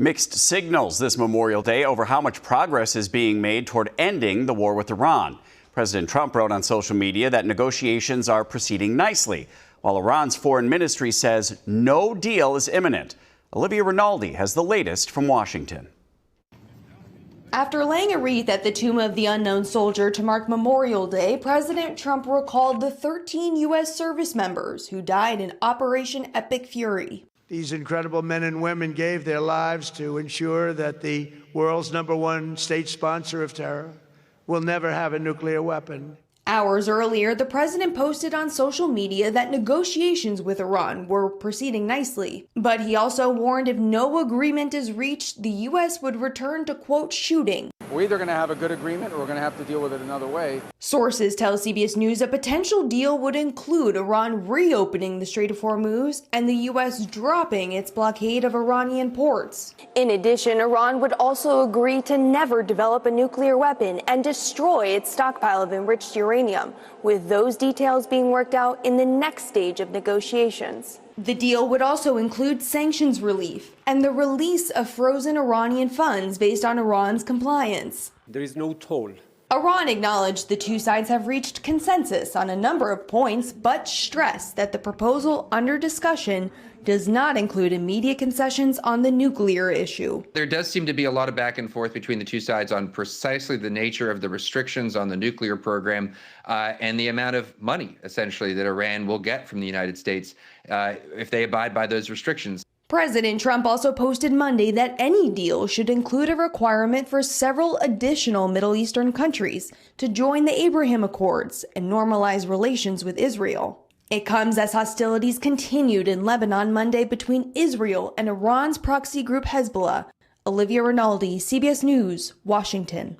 Mixed signals this Memorial Day over how much progress is being made toward ending the war with Iran. President Trump wrote on social media that negotiations are proceeding nicely, while Iran's foreign ministry says no deal is imminent. Olivia Rinaldi has the latest from Washington. After laying a wreath at the tomb of the unknown soldier to mark Memorial Day, President Trump recalled the 13 U.S. service members who died in Operation Epic Fury. These incredible men and women gave their lives to ensure that the world's #1 state sponsor of terror will never have a nuclear weapon. Hours earlier, the president posted on social media that negotiations with Iran were proceeding nicely. But he also warned if no agreement is reached, the U.S. would return to, quote, shooting. We're either going to have a good agreement or we're going to have to deal with it another way. Sources tell CBS News a potential deal would include Iran reopening the Strait of Hormuz and the U.S. dropping its blockade of Iranian ports. In addition, Iran would also agree to never develop a nuclear weapon and destroy its stockpile of enriched uranium, with those details being worked out in the next stage of negotiations. The deal would also include sanctions relief and the release of frozen Iranian funds based on Iran's compliance. There is no toll. Iran acknowledged the two sides have reached consensus on a number of points, but stressed that the proposal under discussion does not include immediate concessions on the nuclear issue. There does seem to be a lot of back and forth between the two sides on precisely the nature of the restrictions on the nuclear program and the amount of money, essentially, that Iran will get from the United States if they abide by those restrictions. President Trump also posted Monday that any deal should include a requirement for several additional Middle Eastern countries to join the Abraham Accords and normalize relations with Israel. It comes as hostilities continued in Lebanon Monday between Israel and Iran's proxy group Hezbollah. Olivia Rinaldi, CBS News, Washington.